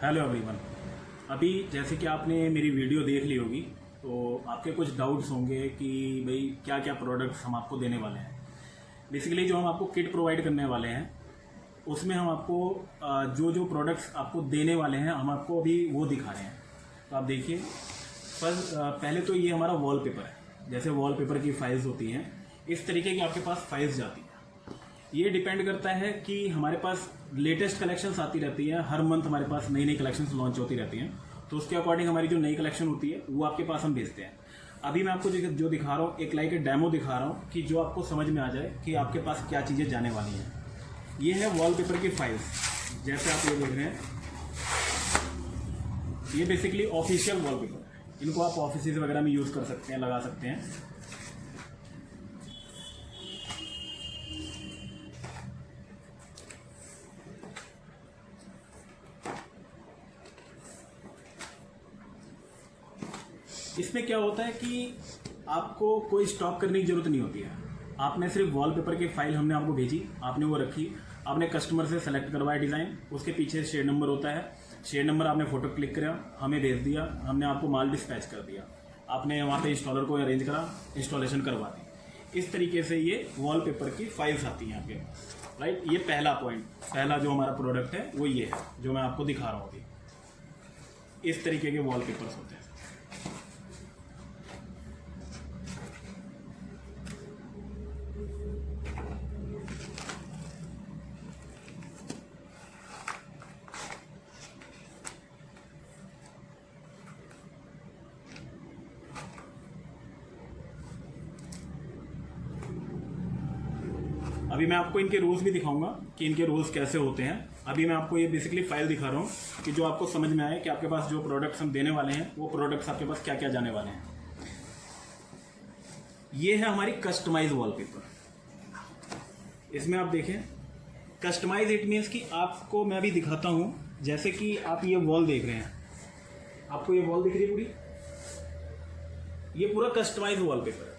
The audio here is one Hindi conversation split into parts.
Hello everyone. अभी जैसे कि आपने मेरी वीडियो देख ली होगी तो आपके कुछ डाउट्स होंगे कि भाई क्या क्या प्रोडक्ट्स हम आपको देने वाले हैं। बेसिकली जो हम आपको किट प्रोवाइड करने वाले हैं उसमें हम आपको जो जो प्रोडक्ट्स आपको देने वाले हैं हम आपको अभी वो दिखा रहे हैं। तो आप देखिए, पहले तो ये हमारा वॉलपेपर है। जैसे वॉलपेपर की फाइल्स होती हैं इस तरीके की आपके पास फाइल्स जाती हैं। ये डिपेंड करता है कि हमारे पास लेटेस्ट कलेक्शंस आती रहती है, हर मंथ हमारे पास नई नई कलेक्शंस लॉन्च होती रहती हैं, तो उसके अकॉर्डिंग हमारी जो नई कलेक्शन होती है वो आपके पास हम भेजते हैं। अभी मैं आपको जो दिखा रहा हूँ एक लाइक डेमो दिखा रहा हूँ कि जो आपको समझ में आ जाए कि आपके पास क्या चीज़ें जाने वाली हैं। ये है वॉलपेपर की फाइल्स, जैसे आप ये देख रहे हैं, ये बेसिकली ऑफिशियल वॉलपेपर है। इनको आप ऑफिस वगैरह में यूज़ कर सकते हैं, लगा सकते हैं। इसमें क्या होता है कि आपको कोई स्टॉक करने की जरूरत नहीं होती है। आपने सिर्फ वॉलपेपर की फाइल हमने आपको भेजी, आपने वो रखी, आपने कस्टमर से सेलेक्ट करवाया डिज़ाइन, उसके पीछे शेयर नंबर होता है, शेयर नंबर आपने फोटो क्लिक करा, हमें भेज दिया, हमने आपको माल डिस्पैच कर दिया, आपने वहाँ पे इंस्टॉलर को अरेंज करा, इंस्टॉलेशन करवा दी। इस तरीके से ये वॉलपेपर की फाइल्स आती हैं आपके पास, राइट। ये पहला पॉइंट, पहला जो हमारा प्रोडक्ट है वो ये है जो मैं आपको दिखा रहा हूँ अभी। इस तरीके के वॉलपेपर्स होते हैं। अभी मैं आपको इनके रूल्स भी दिखाऊंगा कि इनके रूल्स कैसे होते हैं। अभी मैं आपको ये बेसिकली फाइल दिखा रहा हूँ कि जो आपको समझ में आए कि आपके पास जो प्रोडक्ट्स हम देने वाले हैं वो प्रोडक्ट्स आपके पास क्या क्या जाने वाले हैं। ये है हमारी कस्टमाइज वॉलपेपर। इसमें आप देखें, कस्टमाइज इट मीन्स कि आपको मैं अभी दिखाता हूँ। जैसे कि आप ये वॉल देख रहे हैं, आपको ये वॉल दिख रही है पूरी, ये पूरा कस्टमाइज वॉलपेपर है।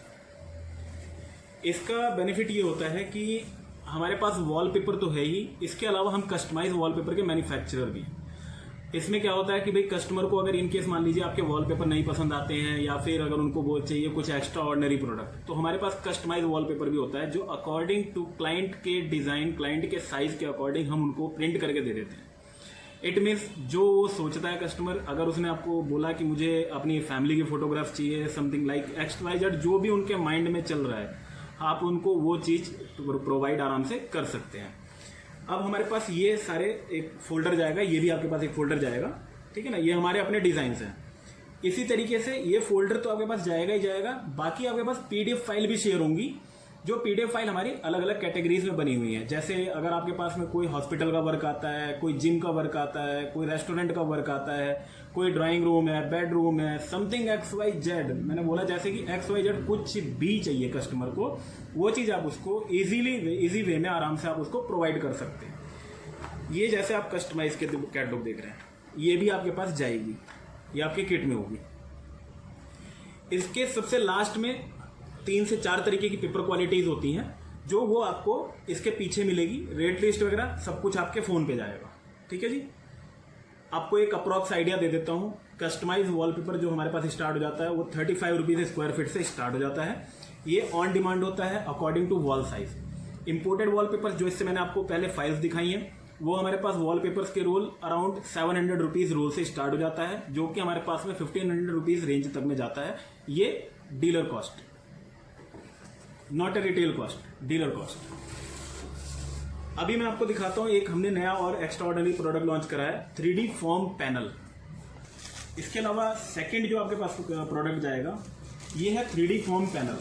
इसका बेनिफिट ये होता है कि हमारे पास वॉलपेपर तो है ही, इसके अलावा हम कस्टमाइज वॉलपेपर के मैन्युफैक्चरर भी हैं। इसमें क्या होता है कि भाई कस्टमर को अगर इनकेस मान लीजिए आपके वॉलपेपर नहीं पसंद आते हैं या फिर अगर उनको वो चाहिए कुछ एक्स्ट्रा ऑर्डिनरी प्रोडक्ट, तो हमारे पास कस्टमाइज वॉलपेपर भी होता है जो अकॉर्डिंग टू क्लाइंट के डिज़ाइन, क्लाइंट के साइज के अकॉर्डिंग हम उनको प्रिंट करके दे देते हैं। इट मीन्स जो वो सोचता है कस्टमर, अगर उसने आपको बोला कि मुझे अपनी फैमिली की फोटोग्राफ चाहिए, समथिंग लाइक XYZ, जो भी उनके माइंड में चल रहा है, आप उनको वो चीज़ प्रोवाइड आराम से कर सकते हैं। अब हमारे पास ये सारे एक फोल्डर जाएगा, ये भी आपके पास एक फोल्डर जाएगा, ठीक है ना। ये हमारे अपने डिज़ाइंस हैं। इसी तरीके से ये फोल्डर तो आपके पास जाएगा ही जाएगा, बाकी आपके पास PDF फाइल भी शेयर होंगी, जो PDF फाइल हमारी अलग अलग कैटेगरीज में बनी हुई है। जैसे अगर आपके पास में कोई हॉस्पिटल का वर्क आता है, कोई जिम का वर्क आता है, कोई रेस्टोरेंट का वर्क आता है, कोई ड्राइंग रूम है, बेडरूम है, समथिंग XYZ, मैंने बोला जैसे कि XYZ कुछ भी चाहिए कस्टमर को, वो चीज़ आप उसको इजी वे में आराम से आप उसको प्रोवाइड कर सकते हैं। ये जैसे आप कस्टमाइज के कैटलॉग देख रहे हैं, ये भी आपके पास जाएगी, ये आपके किट में होगी। इसके सबसे लास्ट में 3 से 4 तरीके की पेपर क्वालिटीज होती हैं, जो वो आपको इसके पीछे मिलेगी। रेट लिस्ट वगैरह सब कुछ आपके फ़ोन पे जाएगा, ठीक है जी। आपको एक अप्रॉक्स आइडिया दे देता हूँ। कस्टमाइज वॉलपेपर जो हमारे पास स्टार्ट हो जाता है वो 35 रुपीज़ स्क्वायर फीट से स्टार्ट हो जाता है। ये ऑन डिमांड होता है according to wall size. Imported wallpaper जो इससे मैंने आपको पहले फाइल्स दिखाई हैं, वो हमारे पास वॉलपेपर्स के रोल अराउंड 700 रुपीज़ रोल से स्टार्ट हो जाता है, जो कि हमारे पास में 1500 रुपीज़ रेंज तक में जाता है। ये dealer cost, not a retail cost, dealer cost. अभी मैं आपको दिखाता हूँ, एक हमने नया और एक्स्ट्रा ऑर्डिनरी प्रोडक्ट लॉन्च करा है, 3D फॉर्म पैनल। इसके अलावा सेकंड जो आपके पास प्रोडक्ट जाएगा ये है 3D फॉर्म पैनल।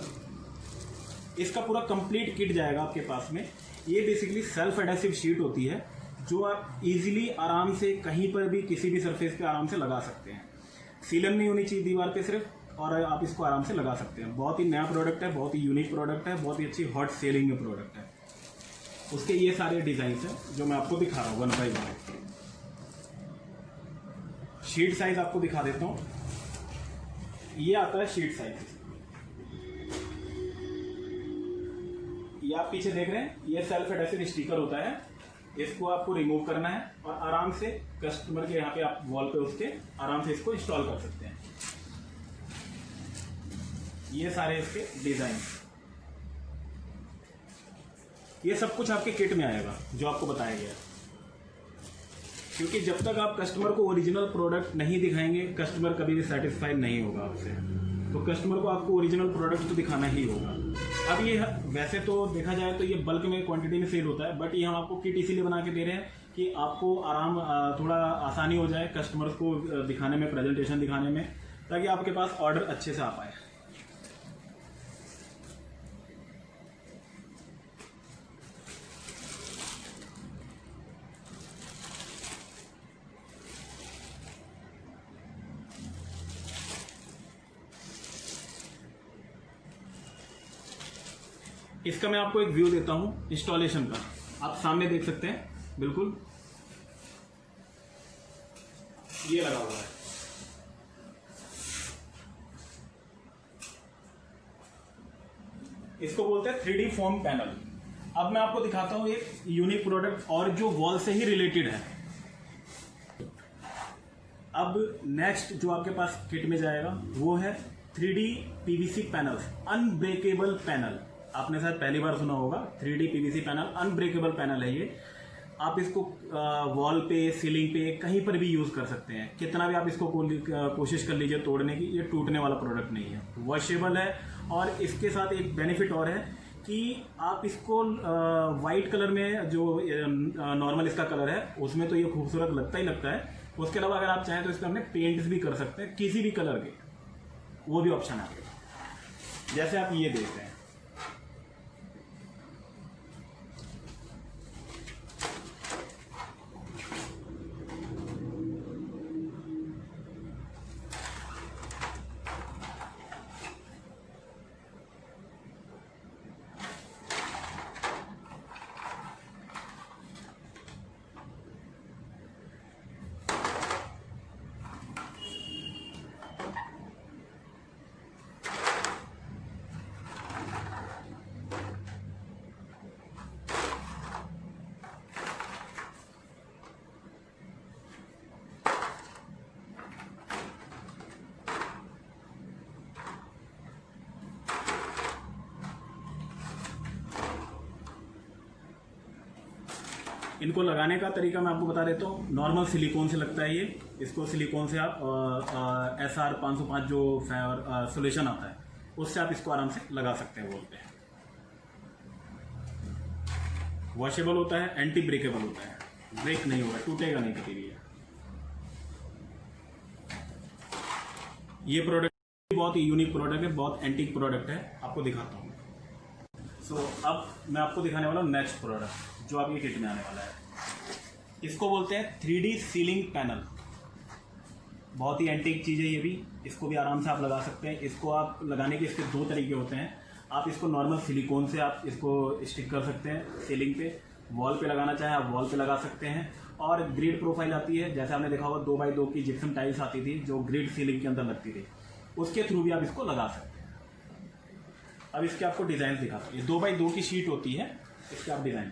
इसका पूरा कंप्लीट किट जाएगा आपके पास में। ये बेसिकली सेल्फ एडेसिव शीट होती है जो आप इजीली आराम से कहीं पर भी किसी भी सरफेस पे आराम से लगा सकते हैं। सीलन नहीं होनी चाहिए दीवार पे सिर्फ, और आप इसको आराम से लगा सकते हैं। बहुत ही नया प्रोडक्ट है, बहुत ही यूनिक प्रोडक्ट है, बहुत ही अच्छी हॉट सेलिंग प्रोडक्ट है। उसके ये सारे डिजाइन हैं जो मैं आपको दिखा रहा हूँ 1 बाय 1। शीट साइज आपको दिखा देता हूँ। ये आता है शीट साइज, ये आप पीछे देख रहे हैं, ये सेल्फ एडेसिव स्टिकर होता है। इसको आपको रिमूव करना है और आराम से कस्टमर के यहाँ पे आप वॉल पे उसके आराम से इसको इंस्टॉल कर सकते हैं। ये सारे इसके डिजाइन, ये सब कुछ आपके किट में आएगा जो आपको बताया गया। क्योंकि जब तक आप कस्टमर को ओरिजिनल प्रोडक्ट नहीं दिखाएंगे, कस्टमर कभी भी सेटिस्फाइड नहीं होगा आपसे। तो कस्टमर को आपको ओरिजिनल प्रोडक्ट तो दिखाना ही होगा। अब ये वैसे तो देखा जाए तो ये बल्क में क्वांटिटी में सेल होता है, बट ये हम आपको किट इसीलिए बना के दे रहे हैं कि आपको थोड़ा आसानी हो जाए कस्टमर्स को दिखाने में, प्रेजेंटेशन दिखाने में, ताकि आपके पास ऑर्डर अच्छे से आ पाए। इसका मैं आपको एक व्यू देता हूं इंस्टॉलेशन का, आप सामने देख सकते हैं। बिल्कुल ये लगा हुआ है। इसको बोलते हैं 3D फोम पैनल। अब मैं आपको दिखाता हूं एक यूनिक प्रोडक्ट और जो वॉल से ही रिलेटेड है। अब नेक्स्ट जो आपके पास किट में जाएगा वो है 3D PVC panel, unbreakable panel. आपने शायद पहली बार सुना होगा 3D PVC panel, unbreakable panel है ये। आप इसको वॉल पे, सीलिंग पे, कहीं पर भी यूज कर सकते हैं। कितना भी आप इसको कोशिश कर लीजिए तोड़ने की, ये टूटने वाला प्रोडक्ट नहीं है, वॉशेबल है। और इसके साथ एक बेनिफिट और है कि आप इसको वाइट कलर में, जो नॉर्मल इसका कलर है उसमें तो ये खूबसूरत लगता ही लगता है। उसके अलावा अगर आप चाहें तो इसको अपने पेंट्स भी कर सकते हैं किसी भी कलर के, वो भी ऑप्शन है आपके। जैसे आप ये देख रहे हैं, इनको लगाने का तरीका मैं आपको बता देता हूँ। नॉर्मल सिलिकॉन से लगता है ये। इसको सिलिकॉन से आप SR 505 जो सोल्यूशन आता है उससे आप इसको आराम से लगा सकते हैं वॉल पे। वॉशेबल होता है, एंटी ब्रेकेबल होता है, ब्रेक नहीं होगा, टूटेगा नहीं कभी भी। ये प्रोडक्ट बहुत ही यूनिक प्रोडक्ट है, बहुत एंटीक प्रोडक्ट है, आपको दिखाता हूँ। अब मैं आपको दिखाने वाला हूँ नेक्स्ट प्रोडक्ट जो आपके किट में आने वाला है। इसको बोलते हैं 3D सीलिंग पैनल। बहुत ही एंटीक चीज़ है ये भी। इसको भी आराम से आप लगा सकते हैं। इसको आप लगाने के इसके दो तरीके होते हैं। आप इसको नॉर्मल सिलिकॉन से आप इसको स्टिक कर सकते हैं सीलिंग पे, वॉल पे लगाना चाहें आप वॉल पे लगा सकते हैं। और ग्रिड प्रोफाइल आती है, जैसे आपने देखा होगा 2x2 की जिप्सम टाइल्स आती थी जो ग्रिड सीलिंग के अंदर लगती थी, उसके थ्रू भी आप इसको लगा सकते हैं। अब इसके आपको डिज़ाइन दिखाता हूँ। ये 2x2 की शीट होती है, इसके आप डिज़ाइन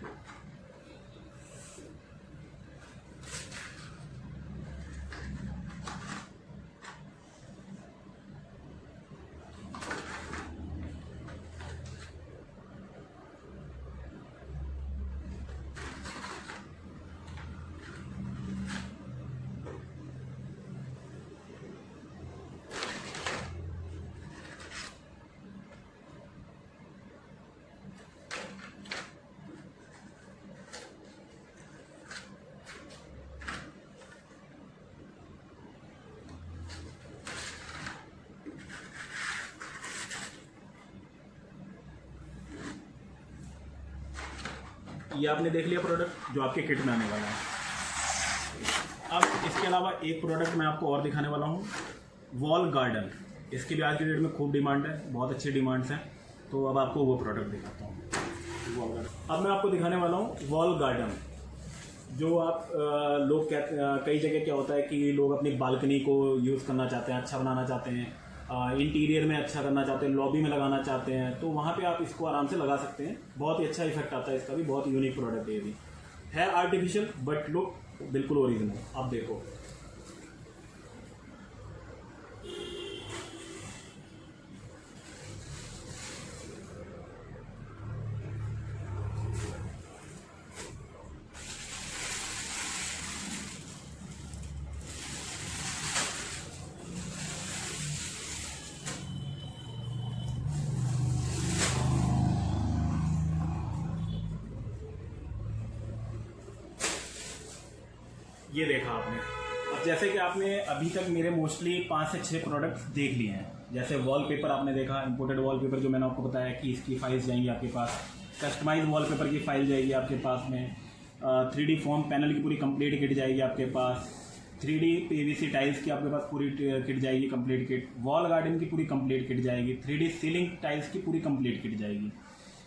ये आपने देख लिया प्रोडक्ट जो आपके किट में आने वाला है। अब इसके अलावा एक प्रोडक्ट मैं आपको और दिखाने वाला हूँ, वॉल गार्डन। इसकी भी आज की डेट में खूब डिमांड है, बहुत अच्छी डिमांड्स हैं। तो अब आपको वो प्रोडक्ट दिखाता हूँ, वॉल गार्डन। अब मैं आपको दिखाने वाला हूँ वॉल गार्डन, जो आप लोग कई जगह क्या होता है कि लोग अपनी बालकनी को यूज़ करना चाहते हैं, अच्छा बनाना चाहते हैं, इंटीरियर में अच्छा करना चाहते हैं, लॉबी में लगाना चाहते हैं, तो वहाँ पे आप इसको आराम से लगा सकते हैं। बहुत ही अच्छा इफेक्ट आता है इसका भी, बहुत यूनिक प्रोडक्ट है ये भी। है आर्टिफिशियल बट लुक बिल्कुल ओरिजिनल। आप देखो, ये देखा आपने। अब जैसे कि आपने अभी तक मेरे मोस्टली 5 से 6 प्रोडक्ट्स देख लिए हैं। जैसे वॉलपेपर आपने देखा, इंपोर्टेड वॉलपेपर जो मैंने आपको बताया कि इसकी फाइल्स जाएंगी आपके पास। कस्टमाइज वॉलपेपर की फाइल जाएगी आपके पास में। 3D फॉर्म पैनल की पूरी कंप्लीट किट जाएगी आपके पास। 3D PVC टाइल्स की आपके पास पूरी किट जाएगी, कंप्लीट किट। वॉल गार्डन की पूरी कंप्लीट किट जाएगी। 3D सीलिंग टाइल्स की पूरी कंप्लीट किट जाएगी।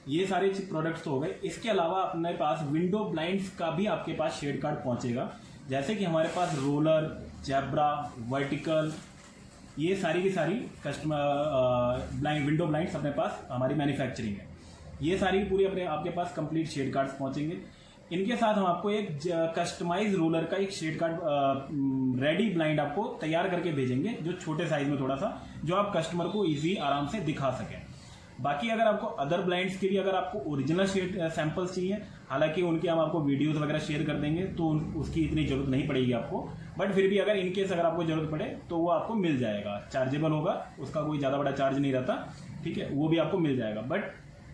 ये सारे प्रोडक्ट्स तो हो गए। इसके अलावा अपने पास विंडो ब्लाइंड्स का भी आपके पास शेड कार्ड पहुंचेगा। जैसे कि हमारे पास रोलर, जैब्रा, वर्टिकल, ये सारी की सारी कस्टमर विंडो ब्लाइंड्स अपने पास हमारी मैन्युफैक्चरिंग है। ये सारी पूरी अपने आपके पास कंप्लीट शेड कार्ड्स पहुंचेंगे। इनके साथ हम आपको एक कस्टमाइज रोलर का एक शेड कार्ड रेडी ब्लाइंड आपको तैयार करके भेजेंगे, जो छोटे साइज में थोड़ा सा, जो आप कस्टमर को ईजी आराम से दिखा सकें। बाकी अगर आपको अदर ब्लाइंड्स के लिए अगर आपको ओरिजिनल शेड सैंपल्स चाहिए, हालांकि उनके हम आपको वीडियोस वगैरह शेयर कर देंगे, तो उसकी इतनी जरूरत नहीं पड़ेगी आपको। बट फिर भी अगर इनकेस अगर आपको जरूरत पड़े तो वो आपको मिल जाएगा। चार्जेबल होगा, उसका कोई ज़्यादा बड़ा चार्ज नहीं रहता, ठीक है, वो भी आपको मिल जाएगा। बट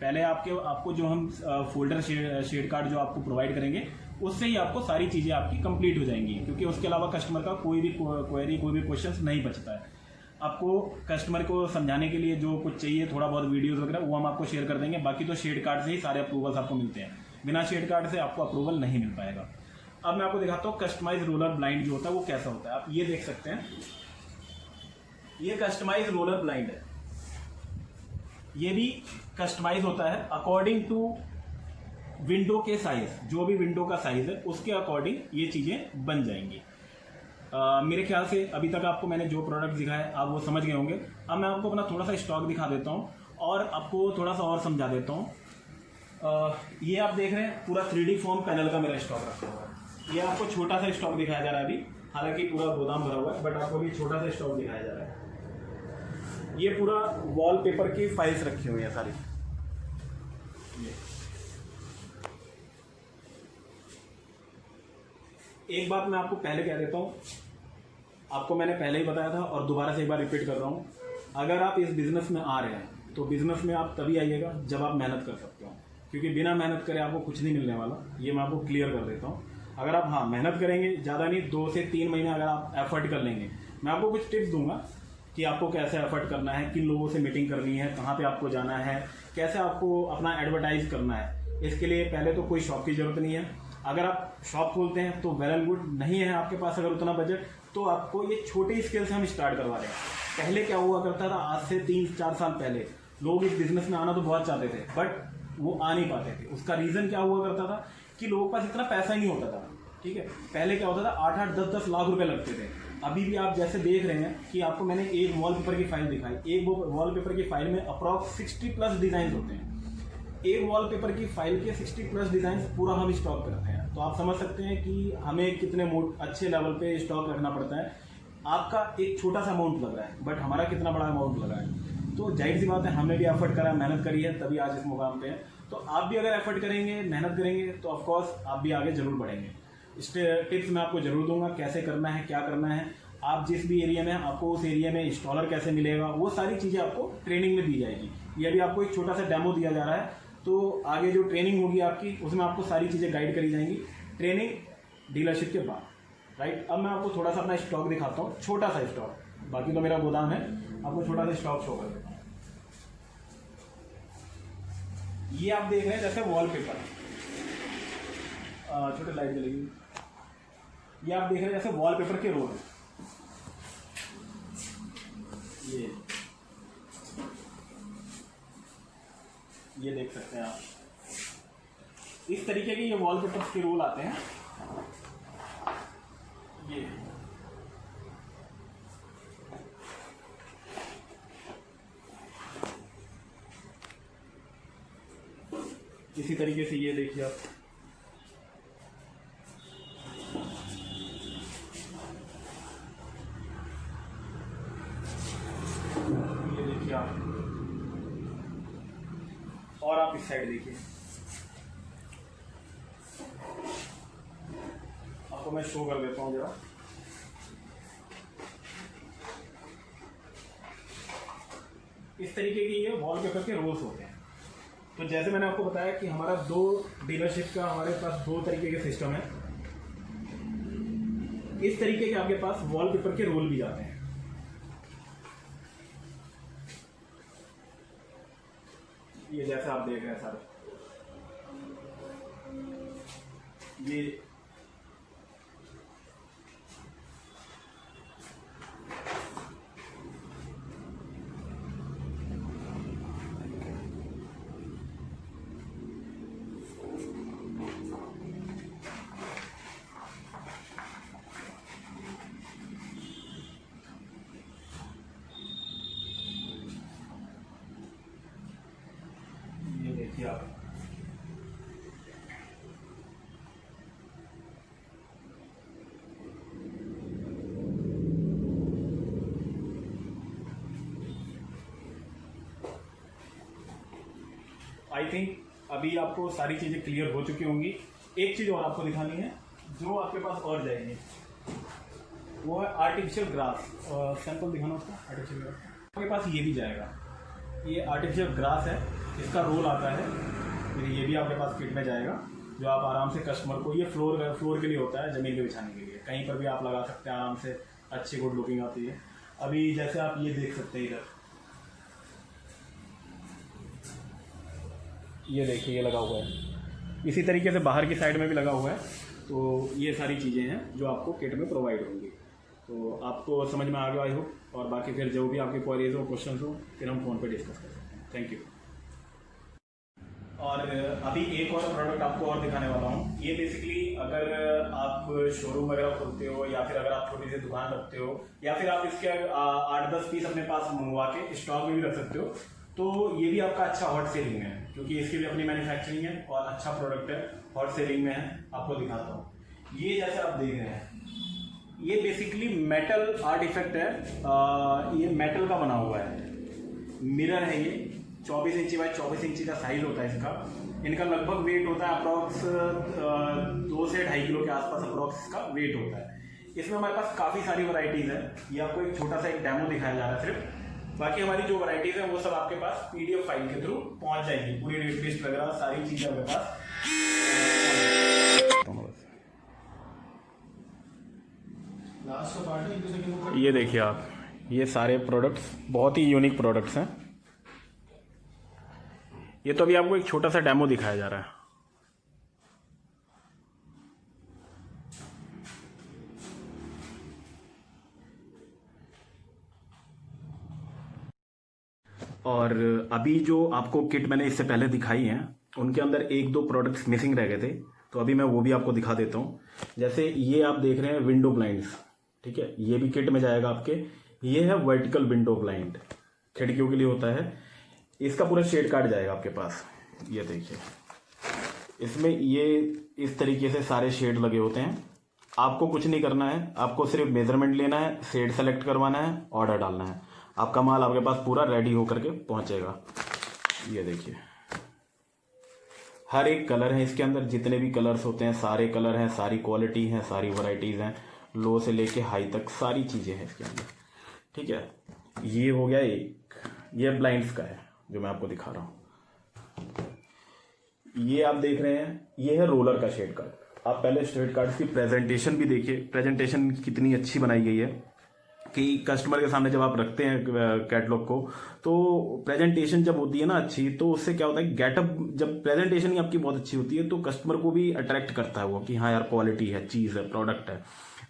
पहले आपको जो हम फोल्डर शेड कार्ड जो आपको प्रोवाइड करेंगे, उससे ही आपको सारी चीज़ें आपकी कंप्लीट हो जाएंगी, क्योंकि उसके अलावा कस्टमर का कोई भी क्वेरी, कोई भी क्वेश्चन नहीं बचता है। आपको कस्टमर को समझाने के लिए जो कुछ चाहिए, थोड़ा बहुत वीडियोस वगैरह, वो हम आपको शेयर कर देंगे। बाकी तो शेड कार्ड से ही सारे अप्रूवल्स आपको मिलते हैं, बिना शेड कार्ड से आपको अप्रूवल नहीं मिल पाएगा। अब मैं आपको दिखाता हूँ कस्टमाइज रोलर ब्लाइंड जो होता है वो कैसा होता है। आप ये देख सकते हैं, ये कस्टमाइज रोलर ब्लाइंड है। ये भी कस्टमाइज होता है अकॉर्डिंग टू विंडो के साइज, जो भी विंडो का साइज है उसके अकॉर्डिंग ये चीज़ें बन जाएंगी। मेरे ख्याल से अभी तक आपको मैंने जो प्रोडक्ट दिखाए आप वो समझ गए होंगे। अब मैं आपको अपना थोड़ा सा स्टॉक दिखा देता हूँ और आपको थोड़ा सा और समझा देता हूँ। ये आप देख रहे हैं पूरा 3D फॉर्म पैनल का मेरा स्टॉक रखा हुआ है। ये आपको छोटा सा स्टॉक दिखाया जा रहा है अभी, हालांकि पूरा गोदाम भरा हुआ है, बट आपको अभी छोटा सा स्टॉक दिखाया जा रहा है। ये पूरा वॉलपेपर की फाइल्स रखी हुई है सारी। एक बात मैं आपको पहले कह देता हूँ, आपको मैंने पहले ही बताया था और दोबारा से एक बार रिपीट कर रहा हूँ, अगर आप इस बिज़नेस में आ रहे हैं तो बिज़नेस में आप तभी आइएगा जब आप मेहनत कर सकते हो, क्योंकि बिना मेहनत करे आपको कुछ नहीं मिलने वाला। ये मैं आपको क्लियर कर देता हूँ। अगर आप मेहनत करेंगे, ज़्यादा नहीं 2 से 3 महीने अगर आप एफर्ट कर लेंगे, मैं आपको कुछ टिप्स दूंगा कि आपको कैसे एफर्ट करना है, किन लोगों से मीटिंग करनी है, कहाँ पर आपको जाना है, कैसे आपको अपना एडवर्टाइज करना है। इसके लिए पहले तो कोई शॉप की ज़रूरत नहीं है। अगर आप शॉप खोलते हैं तो वेल एंड गुड, नहीं है आपके पास अगर उतना बजट, तो आपको ये छोटे स्केल से हम स्टार्ट करवा रहे हैं। पहले क्या हुआ करता था, आज से 3-4 साल पहले लोग इस बिजनेस में आना तो बहुत चाहते थे, बट वो आ नहीं पाते थे। उसका रीज़न क्या हुआ करता था कि लोगों के पास इतना पैसा ही नहीं होता था, ठीक है। पहले क्या होता था, 8-8, 10-10 लाख रुपए लगते थे। अभी भी आप जैसे देख रहे हैं कि आपको मैंने एक वॉलपेपर की फाइल दिखाई, एक वॉलपेपर की फाइल में अप्रॉक्स 60+ डिजाइन होते हैं। एक वॉलपेपर की फाइल के 60+ डिजाइन पूरा हम स्टॉक करते हैं। तो आप समझ सकते हैं कि हमें कितने अच्छे लेवल पे स्टॉक रखना पड़ता है। आपका एक छोटा सा अमाउंट लग रहा है, बट हमारा कितना बड़ा अमाउंट लगा है। तो जाहिर सी बात है, हमने भी एफर्ट करा, मेहनत करी है, तभी आज इस मुकाम पे है। तो आप भी अगर एफर्ट करेंगे, मेहनत करेंगे, तो ऑफकोर्स आप भी आगे जरूर बढ़ेंगे। इस टिप्स मैं आपको जरूर दूंगा, कैसे करना है, क्या करना है। आप जिस भी एरिया में, आपको उस एरिया में इंस्टॉलर कैसे मिलेगा, वो सारी चीज़ें आपको ट्रेनिंग में दी जाएगी। ये भी आपको एक छोटा सा डेमो दिया जा रहा है, तो आगे जो ट्रेनिंग होगी आपकी, उसमें आपको सारी चीज़ें गाइड करी जाएंगी, ट्रेनिंग डीलरशिप के बाद, राइट। अब मैं आपको थोड़ा सा अपना स्टॉक दिखाता हूँ, छोटा सा स्टॉक, बाकी तो मेरा गोदाम है, आपको छोटा सा स्टॉक शो कर देता हूँ। ये आप देख रहे हैं जैसे वॉलपेपर, छोटे लाइट जलेगी। ये आप देख रहे हैं जैसे वॉलपेपर के रोल, ये देख सकते हैं आप, इस तरीके के ये वॉलपेपर्स के रोल आते हैं। ये इसी तरीके से ये देखिए आप, इस साइड देखिए, आपको मैं शो कर देता हूँ जरा। इस तरीके के ये वॉलपेपर के रोल्स होते हैं। तो जैसे मैंने आपको बताया कि हमारा 2 डीलरशिप का हमारे पास 2 तरीके के सिस्टम है। इस तरीके के आपके पास वॉलपेपर के रोल भी जाते हैं। ये जैसे आप देख रहे हैं सारे, ये देखिए आप, आई थिंक अभी आपको सारी चीज़ें क्लियर हो चुकी होंगी। एक चीज़ और आपको दिखानी है जो आपके पास और जाएगी, वो है आर्टिफिशियल ग्रास। सैंपल दिखाना उसका आर्टिफिशियल ग्रास। आपके पास ये भी जाएगा, ये आर्टिफिशियल ग्रास है, इसका रोल आता है। फिर ये भी आपके पास किट में जाएगा, जो आप आराम से कस्टमर को, ये फ्लोर के लिए होता है, ज़मीन पे बिछाने के लिए, कहीं पर भी आप लगा सकते हैं आराम से, अच्छी गुड लुकिंग आती है। अभी जैसे आप ये देख सकते हैं इधर, ये देखिए ये लगा हुआ है। इसी तरीके से बाहर की साइड में भी लगा हुआ है। तो ये सारी चीज़ें हैं जो आपको किट में प्रोवाइड होंगी। तो आपको समझ में आ गया आई होप। और बाकी फिर जो भी आपकी क्वेरीज हो, क्वेश्चन हो, फिर हम फ़ोन पे डिस्कस कर सकते हैं। Thank you. और अभी एक और प्रोडक्ट आपको और दिखाने वाला हूँ। ये बेसिकली अगर आप शोरूम वगैरह खोलते हो, या फिर अगर आप छोटी सी दुकान रखते हो, या फिर आप इसके 8-10 पीस अपने पास मंगवा के स्टॉक में भी रख सकते हो, तो ये भी आपका अच्छा हॉट सेलिंग है, क्योंकि इसकी भी अपनी मैन्युफैक्चरिंग है और अच्छा प्रोडक्ट है, हॉट सेलिंग में है। आपको दिखाता हूँ। ये जैसे आप देख रहे हैं, ये बेसिकली मेटल आर्ट इफेक्ट है। ये मेटल का बना हुआ है, मिरर है। ये 24 इंची बाय 24 इंची का साइज होता है इसका। इनका लगभग वेट होता है अप्रॉक्स 2 से 2.5 किलो के आसपास अप्रॉक्स इसका वेट होता है। इसमें हमारे पास काफ़ी सारी वैरायटीज़ है। ये आपको एक छोटा सा एक डेमो दिखाया जा रहा है सिर्फ। बाकी हमारी जो वैरायटीज़ है वो सब आपके पास PDF फाइल के थ्रू पहुंच जाएगी। पूरी रेट लिस्ट वगैरह सारी चीज़ें आपके पास। ये देखिए आप, ये सारे प्रोडक्ट्स बहुत ही यूनिक प्रोडक्ट्स हैं। ये तो अभी आपको एक छोटा सा डेमो दिखाया जा रहा है। और अभी जो आपको किट मैंने इससे पहले दिखाई हैं, उनके अंदर 1-2 प्रोडक्ट्स मिसिंग रह गए थे, तो अभी मैं वो भी आपको दिखा देता हूँ। जैसे ये आप देख रहे हैं विंडो ब्लाइंड्स, ठीक है, ये भी किट में जाएगा आपके। ये है वर्टिकल विंडो ब्लाइंड, खिड़कियों के लिए होता है। इसका पूरा शेड कार्ड जाएगा आपके पास। ये देखिए, इसमें ये इस तरीके से सारे शेड लगे होते हैं। आपको कुछ नहीं करना है, आपको सिर्फ मेजरमेंट लेना है, शेड सेलेक्ट करवाना है, ऑर्डर डालना है, आपका माल आपके पास पूरा रेडी होकर के पहुंचेगा। ये देखिए, हर एक कलर है इसके अंदर, जितने भी कलर्स होते हैं सारे कलर हैं, सारी क्वालिटी हैं, सारी वैरायटीज़ हैं, लो से लेके हाई तक सारी चीज़ें हैं इसके अंदर, ठीक है। ये हो गया एक, ये ब्लाइंड्स का है जो मैं आपको दिखा रहा हूँ। ये आप देख रहे हैं, ये है रोलर का शेड कार्ड। आप पहले शेड कार्ड की प्रेजेंटेशन भी देखिए, प्रेजेंटेशन कितनी अच्छी बनाई गई है कि कस्टमर के सामने जब आप रखते हैं कैटलॉग को, तो प्रेजेंटेशन जब होती है ना अच्छी, तो उससे क्या होता है, गेटअप, जब प्रेजेंटेशन ही आपकी बहुत अच्छी होती है तो कस्टमर को भी अट्रैक्ट करता है वो, कि हाँ यार क्वालिटी है, चीज़ है, प्रोडक्ट है।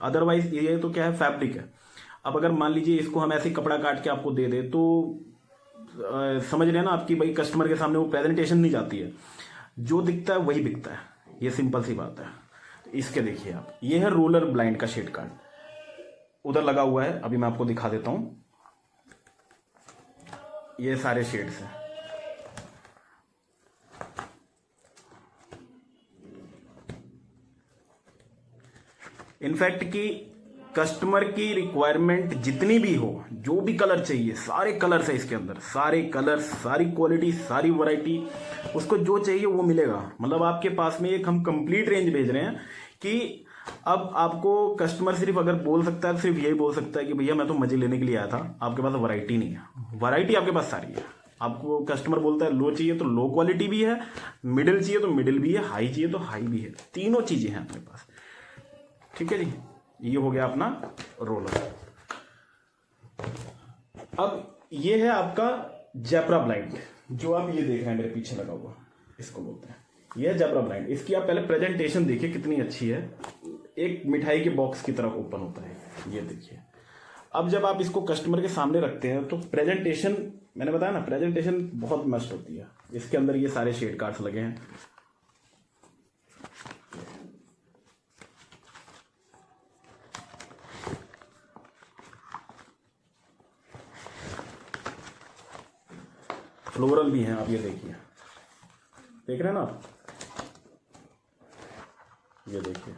अदरवाइज ये तो क्या है, फैब्रिक है। अब अगर मान लीजिए इसको हम ऐसे कपड़ा काट के आपको दे दे, तो समझ रहे हैं ना आपकी भाई, कस्टमर के सामने वो प्रेजेंटेशन नहीं जाती है, जो दिखता है वही बिकता है। ये सिंपल सी बात है। इसके देखिए आप, ये है रोलर ब्लाइंड का शेड कार्ड, उधर लगा हुआ है, अभी मैं आपको दिखा देता हूं। ये सारे शेड्स हैं। इनफैक्ट कि कस्टमर की रिक्वायरमेंट जितनी भी हो, जो भी कलर चाहिए, सारे कलर्स है इसके अंदर, सारे कलर्स, सारी क्वालिटी, सारी वैरायटी, उसको जो चाहिए वो मिलेगा। मतलब आपके पास में एक हम कंप्लीट रेंज भेज रहे हैं कि अब आपको कस्टमर सिर्फ अगर बोल सकता है, सिर्फ यही बोल सकता है कि भैया मैं तो मजे लेने के लिए आया था, आपके पास वैरायटी नहीं है। वैरायटी आपके पास सारी है। आपको कस्टमर बोलता है लो चाहिए तो लो क्वालिटी भी है, मिडिल चाहिए तो मिडिल भी है, हाई चाहिए तो हाई भी है, तीनों चीजें हैं अपने पास। ठीक है जी, ये हो गया अपना रोलर। अब ये है आपका जेब्रा ब्लाइंड, जो आप ये देख रहे हैं मेरे पीछे लगा हुआ, इसको बोलते हैं, ये है जेब्रा ब्लाइंड। इसकी आप पहले प्रेजेंटेशन देखिए कितनी अच्छी है, एक मिठाई के बॉक्स की तरफ ओपन होता है, ये देखिए। अब जब आप इसको कस्टमर के सामने रखते हैं तो प्रेजेंटेशन, मैंने बताया ना, प्रेजेंटेशन बहुत मस्त होती है। इसके अंदर ये सारे शेड कार्ड्स लगे हैं, फ्लोरल भी हैं, आप ये देखिए, देख रहे हैं ना आप, ये देखिए।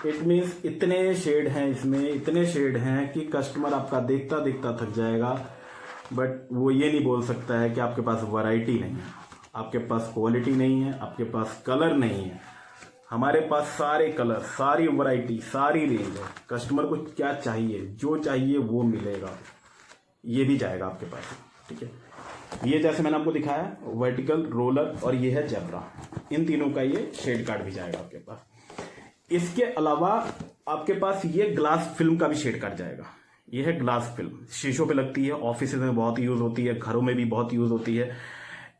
इट मीन्स इतने शेड हैं इसमें, इतने शेड हैं कि कस्टमर आपका देखता देखता थक जाएगा, बट वो ये नहीं बोल सकता है कि आपके पास वैरायटी नहीं है, आपके पास क्वालिटी नहीं है, आपके पास कलर नहीं है। हमारे पास सारे कलर, सारी वैरायटी, सारी रेंज है। कस्टमर को क्या चाहिए, जो चाहिए वो मिलेगा, ये भी जाएगा आपके पास। ठीक है, ये जैसे मैंने आपको दिखाया वर्टिकल, रोलर और ये है जेब्रा, इन तीनों का ये शेड कार्ड भी जाएगा आपके पास। इसके अलावा आपके पास ये ग्लास फिल्म का भी शेड कार्ड जाएगा। ये है ग्लास फिल्म, शीशों पे लगती है, ऑफिस में बहुत यूज होती है, घरों में भी बहुत यूज होती है,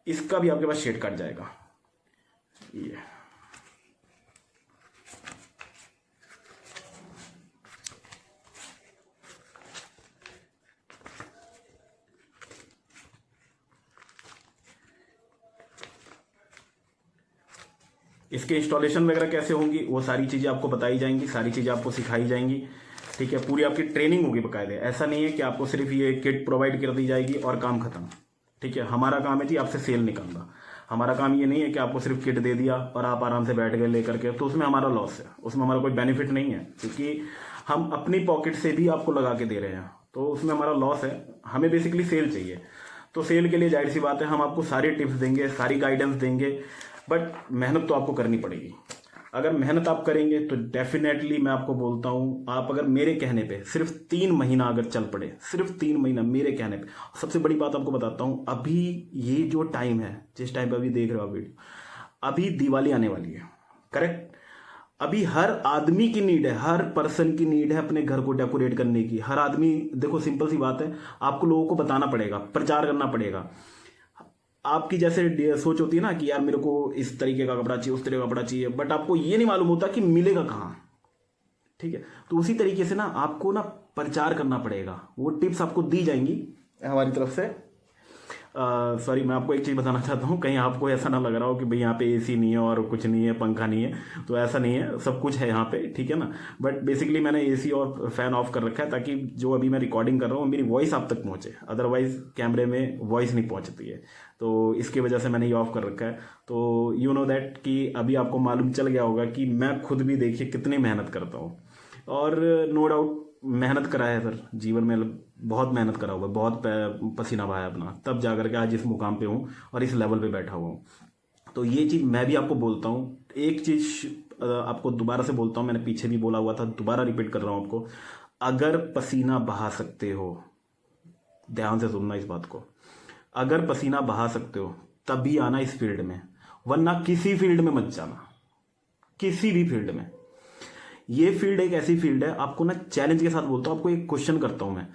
इसका भी आपके पास शेड कार्ड जाएगा। ये इसके इंस्टॉलेशन वगैरह कैसे होंगी, वो सारी चीज़ें आपको बताई जाएंगी, सारी चीज़ें आपको सिखाई जाएंगी। ठीक है, पूरी आपकी ट्रेनिंग होगी बकायदे। ऐसा नहीं है कि आपको सिर्फ ये किट प्रोवाइड कर दी जाएगी और काम खत्म। ठीक है, हमारा काम है जी आपसे सेल निकालना। हमारा काम ये नहीं है कि आपको सिर्फ किट दे दिया और आप आराम से बैठ गए लेकर के, तो उसमें हमारा लॉस है, उसमें हमारा कोई बेनिफिट नहीं है, क्योंकि हम अपनी पॉकेट से भी आपको लगा के दे रहे हैं, तो उसमें हमारा लॉस है। हमें बेसिकली सेल चाहिए, तो सेल के लिए जाहिर सी बात है हम आपको सारी टिप्स देंगे, सारी गाइडेंस देंगे, बट मेहनत तो आपको करनी पड़ेगी। अगर मेहनत आप करेंगे तो डेफिनेटली मैं आपको बोलता हूं, आप अगर मेरे कहने पे सिर्फ 3 महीना अगर चल पड़े, सिर्फ 3 महीना मेरे कहने पे। सबसे बड़ी बात आपको बताता हूं, अभी ये जो टाइम है, जिस टाइम पे अभी देख रहे हो आप वीडियो, अभी दिवाली आने वाली है, करेक्ट। अभी हर आदमी की नीड है, हर पर्सन की नीड है अपने घर को डेकोरेट करने की। हर आदमी, देखो सिंपल सी बात है, आपको लोगों को बताना पड़ेगा, प्रचार करना पड़ेगा। आपकी जैसे सोच होती है ना कि यार मेरे को इस तरीके का कपड़ा चाहिए, उस तरीके का कपड़ा चाहिए, बट आपको ये नहीं मालूम होता कि मिलेगा कहाँ। ठीक है, तो उसी तरीके से ना आपको ना प्रचार करना पड़ेगा। वो टिप्स आपको दी जाएंगी हमारी तरफ से। सॉरी, मैं आपको एक चीज़ बताना चाहता हूँ, कहीं आपको ऐसा ना लग रहा हो कि भाई यहाँ पे एसी नहीं है और कुछ नहीं है, पंखा नहीं है, तो ऐसा नहीं है, सब कुछ है यहाँ पे। ठीक है ना, बट बेसिकली मैंने एसी और फैन ऑफ कर रखा है ताकि जो अभी मैं रिकॉर्डिंग कर रहा हूँ मेरी वॉइस आप तक पहुँचे, अदरवाइज कैमरे में वॉइस नहीं पहुँचती है, तो इसकी वजह से मैंने ये ऑफ कर रखा है। तो यू नो दैट कि अभी आपको मालूम चल गया होगा कि मैं खुद भी देखिए कितनी मेहनत करता हूँ, और नो डाउट मेहनत करा है सर, जीवन में बहुत मेहनत करा हुआ, बहुत पसीना बहाया अपना, तब जाकर के आज इस मुकाम पे हूँ और इस लेवल पे बैठा हुआ हूँ। तो ये चीज़ मैं भी आपको बोलता हूँ, एक चीज़ आपको दोबारा से बोलता हूँ, मैंने पीछे भी बोला हुआ था, दोबारा रिपीट कर रहा हूँ आपको, अगर पसीना बहा सकते हो, ध्यान से सुनना इस बात को, अगर पसीना बहा सकते हो तभी आना इस फील्ड में, वरना किसी फील्ड में मत जाना, किसी भी फील्ड में। ये फील्ड एक ऐसी फील्ड है, आपको ना चैलेंज के साथ बोलता हूँ, आपको एक क्वेश्चन करता हूँ मैं,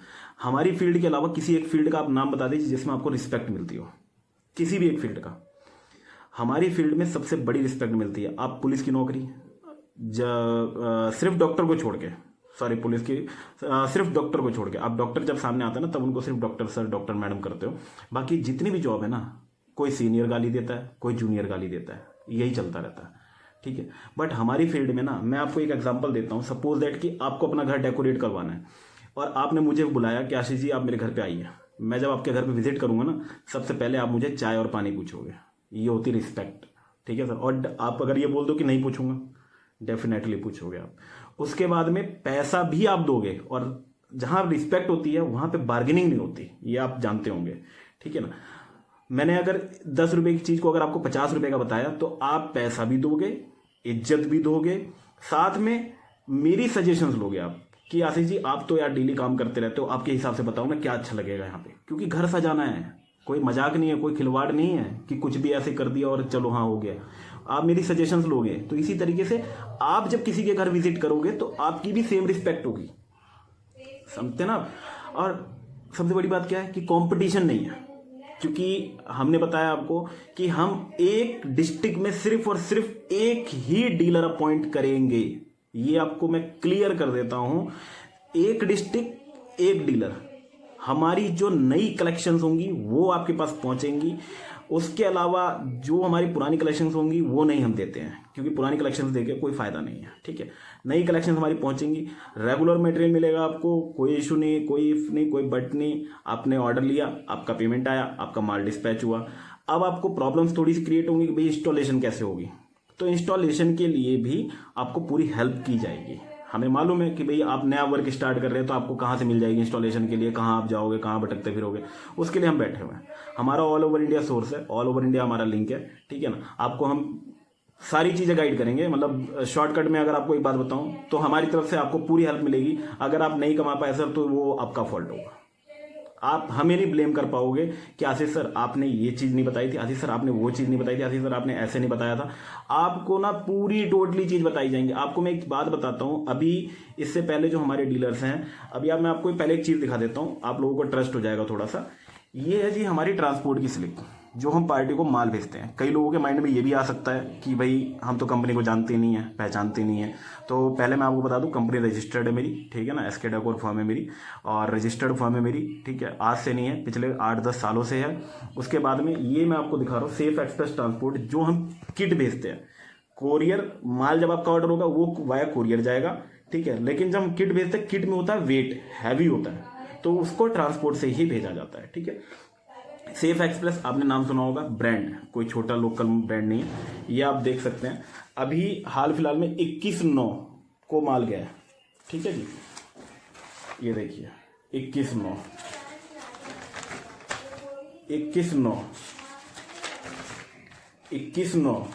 हमारी फील्ड के अलावा किसी एक फील्ड का आप नाम बता दीजिए जिसमें आपको रिस्पेक्ट मिलती हो, किसी भी एक फील्ड का। हमारी फील्ड में सबसे बड़ी रिस्पेक्ट मिलती है। आप पुलिस की नौकरी, सिर्फ डॉक्टर को छोड़ के, सॉरी पुलिस की सिर्फ डॉक्टर को छोड़ के, आप डॉक्टर जब सामने आता है ना तब उनको सिर्फ डॉक्टर सर, डॉक्टर मैडम करते हो। बाकी जितनी भी जॉब है ना, कोई सीनियर गाली देता है, कोई जूनियर गाली देता है, यही चलता रहता है। ठीक है, बट हमारी फील्ड में ना, मैं आपको एक एग्जांपल देता हूँ। सपोज दैट कि आपको अपना घर डेकोरेट करवाना है और आपने मुझे बुलाया कि आशीष जी आप मेरे घर पे आइए, मैं जब आपके घर पे विजिट करूंगा ना, सबसे पहले आप मुझे चाय और पानी पूछोगे, ये होती रिस्पेक्ट, ठीक है सर। और आप अगर ये बोल दो कि नहीं पूछूंगा, डेफिनेटली पूछोगे आप। उसके बाद में पैसा भी आप दोगे, और जहां रिस्पेक्ट होती है वहां पे बार्गेनिंग नहीं होती, ये आप जानते होंगे, ठीक है ना। मैंने अगर 10 रुपए की चीज को अगर आपको 50 रुपए का बताया, तो आप पैसा भी दोगे, इज्जत भी दोगे, साथ में मेरी सजेशंस लोगे आप कि आशीष जी आप तो यार डेली काम करते रहते हो, आपके हिसाब से बताओ ना क्या अच्छा लगेगा यहाँ पे, क्योंकि घर सजाना है, कोई मजाक नहीं है, कोई खिलवाड़ नहीं है कि कुछ भी ऐसे कर दिया और चलो हाँ हो गया। आप मेरी सजेशंस लोगे, तो इसी तरीके से आप जब किसी के घर विजिट करोगे तो आपकी भी सेम रिस्पेक्ट होगी, समझते ना। और सबसे बड़ी बात क्या है कि कंपटीशन नहीं है, क्योंकि हमने बताया आपको कि हम एक डिस्ट्रिक्ट में सिर्फ और सिर्फ एक ही डीलर अपॉइंट करेंगे। ये आपको मैं क्लियर कर देता हूं, एक डिस्ट्रिक्ट एक डीलर। हमारी जो नई कलेक्शंस होंगी वो आपके पास पहुंचेंगी, उसके अलावा जो हमारी पुरानी कलेक्शंस होंगी वो नहीं हम देते हैं, क्योंकि पुरानी कलेक्शंस देके कोई फायदा नहीं है, ठीक है। नई कलेक्शंस हमारी पहुंचेंगी, रेगुलर मटेरियल मिलेगा आपको, कोई इशू नहीं, कोई इफ नहीं, कोई बट नहीं। आपने ऑर्डर लिया, आपका पेमेंट आया, आपका माल डिस्पैच हुआ। अब आपको प्रॉब्लम्स थोड़ी सी क्रिएट होंगी कि भाई इंस्टॉलेशन कैसे होगी, तो इंस्टॉलेशन के लिए भी आपको पूरी हेल्प की जाएगी। हमें मालूम है कि भाई आप नया वर्क स्टार्ट कर रहे हैं, तो आपको कहाँ से मिल जाएगी इंस्टॉलेशन के लिए, कहाँ आप जाओगे, कहाँ भटकते फिरोगे, उसके लिए हम बैठे हुए हैं। हमारा ऑल ओवर इंडिया सोर्स है, ऑल ओवर इंडिया हमारा लिंक है, ठीक है ना। आपको हम सारी चीज़ें गाइड करेंगे, मतलब शॉर्टकट में अगर आपको एक बात बताऊं तो हमारी तरफ से आपको पूरी हेल्प मिलेगी। अगर आप नहीं कमा पाए सर, तो वो आपका फॉल्ट होगा, आप हमें नहीं ब्लेम कर पाओगे कि आशीष सर आपने ये चीज़ नहीं बताई थी, आशीष सर आपने वो चीज़ नहीं बताई थी, आशीष सर आपने ऐसे नहीं बताया था। आपको ना पूरी टोटली चीज़ बताई जाएंगी। आपको मैं एक बात बताता हूँ, अभी इससे पहले जो हमारे डीलर्स हैं, अभी मैं आपको पहले एक चीज़ दिखा देता हूँ, आप लोगों को ट्रस्ट हो जाएगा थोड़ा सा। ये है जी हमारी ट्रांसपोर्ट की स्लिप, जो हम पार्टी को माल भेजते हैं। कई लोगों के माइंड में ये भी आ सकता है कि भाई हम तो कंपनी को जानते नहीं है, पहचानते नहीं है। तो पहले मैं आपको बता दूं, कंपनी रजिस्टर्ड है मेरी, ठीक है ना, एसके डेकोर फर्म है मेरी, और रजिस्टर्ड फर्म है मेरी, ठीक है। आज से नहीं है, पिछले 8-10 सालों से है। उसके बाद में ये मैं आपको दिखा रहा हूँ सेफ एक्सप्रेस ट्रांसपोर्ट, जो हम किट भेजते हैं। कोरियर माल जब आपका ऑर्डर होगा वो वाया कोरियर जाएगा, ठीक है, लेकिन जब हम किट भेजते हैं, किट में होता है वेट, हैवी होता है, तो उसको ट्रांसपोर्ट से ही भेजा जाता है, ठीक है। सेफ एक्सप्रेस आपने नाम सुना होगा, ब्रांड, कोई छोटा लोकल ब्रांड नहीं है। ये आप देख सकते हैं, अभी हाल फिलहाल में 21/9 को माल गया है, ठीक है जी। ये देखिए 21/9 21/9 21/9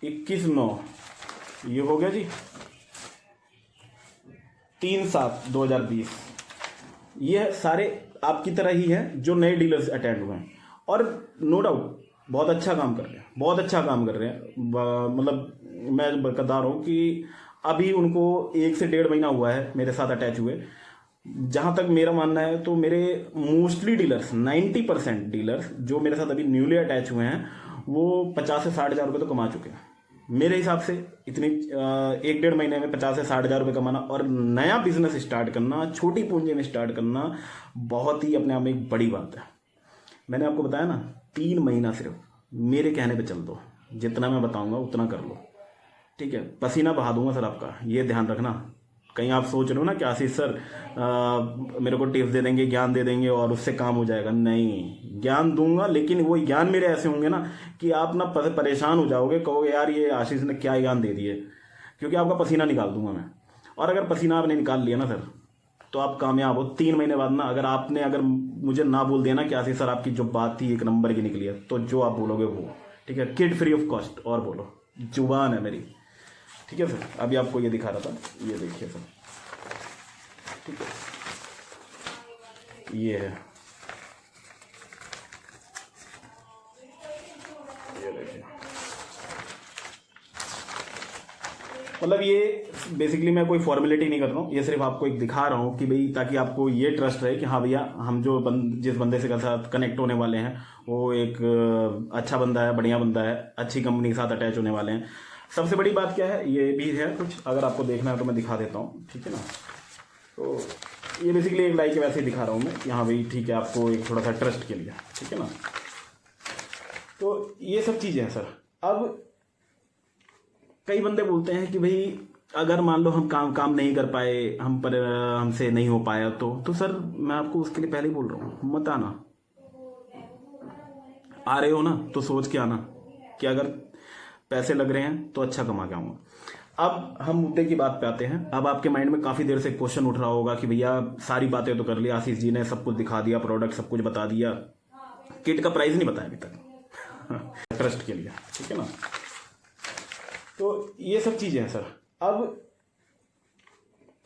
21/9 ये हो गया जी 3/7/2020। ये सारे आपकी तरह ही हैं जो नए डीलर्स अटेंड हुए हैं, और नो डाउट बहुत अच्छा काम कर रहे हैं, बहुत अच्छा काम कर रहे हैं। मतलब मैं बरकदार हूँ कि अभी उनको 1 से 1.5 महीना हुआ है मेरे साथ अटैच हुए। जहाँ तक मेरा मानना है तो मेरे मोस्टली डीलर्स, 90% डीलर्स जो मेरे साथ अभी न्यूली अटैच हुए हैं, वो 50 से 60 हज़ार रुपये तो कमा चुके हैं मेरे हिसाब से। इतनी 1-1.5 महीने में 50 से 60 हज़ार रुपये कमाना और नया बिजनेस स्टार्ट करना, छोटी पूंजी में स्टार्ट करना, बहुत ही अपने आप में एक बड़ी बात है। मैंने आपको बताया ना, 3 महीना सिर्फ मेरे कहने पे चल दो, जितना मैं बताऊंगा उतना कर लो, ठीक है। पसीना बहा दूंगा सर आपका, ये ध्यान रखना। कहीं आप सोच रहे हो ना कि आशीष सर मेरे को टिप्स दे देंगे, ज्ञान दे देंगे और उससे काम हो जाएगा। नहीं, ज्ञान दूंगा, लेकिन वो ज्ञान मेरे ऐसे होंगे ना कि आप ना परेशान हो जाओगे, कहोगे यार ये आशीष ने क्या ज्ञान दे दिए, क्योंकि आपका पसीना निकाल दूंगा मैं। और अगर पसीना आपने निकाल लिया ना सर, तो आप कामयाब हो। 3 महीने बाद ना अगर मुझे ना बोल दिया ना कि आशीष सर आपकी जो बात थी 1 नंबर की निकली है, तो जो आप बोलोगे वो, ठीक है, किड फ्री ऑफ कॉस्ट। और बोलो, जुबान है मेरी, ठीक है सर। अभी आपको ये दिखा रहा था, ये देखिए सर, ठीक है, ये है, ये देखिए। मतलब ये बेसिकली मैं कोई फॉर्मेलिटी नहीं कर रहा हूँ, ये सिर्फ आपको एक दिखा रहा हूँ कि भाई, ताकि आपको ये ट्रस्ट रहे कि हाँ भैया हम जो जिस बंदे से साथ कनेक्ट होने वाले हैं वो एक अच्छा बंदा है, बढ़िया बंदा है, अच्छी कंपनी के साथ अटैच होने वाले हैं। सबसे बड़ी बात क्या है, ये भी है कुछ, अगर आपको देखना है तो मैं दिखा देता हूँ, ठीक है ना। तो ये बेसिकली एक लाइक वैसे ही दिखा रहा हूँ मैं कि हाँ भाई ठीक है, आपको एक थोड़ा सा ट्रस्ट के लिए, ठीक है ना। तो ये सब चीज़ें हैं सर। अब कई बंदे बोलते हैं कि भाई अगर मान लो हम काम काम नहीं कर पाए, हम पर हमसे नहीं हो पाया, तो सर मैं आपको उसके लिए पहले ही बोल रहा हूँ, मत आना। आ रहे हो ना तो सोच के आना कि अगर पैसे लग रहे हैं तो अच्छा कमा के आऊंगा। अब हम मुद्दे की बात पे आते हैं। अब आपके माइंड में काफी देर से क्वेश्चन उठ रहा होगा कि भैया सारी बातें तो कर ली, आशीष जी ने सब कुछ दिखा दिया, प्रोडक्ट सब कुछ बता दिया, किट का प्राइस नहीं बताया अभी तक ट्रस्ट के लिए, ठीक है ना। तो ये सब चीजें हैं सर। अब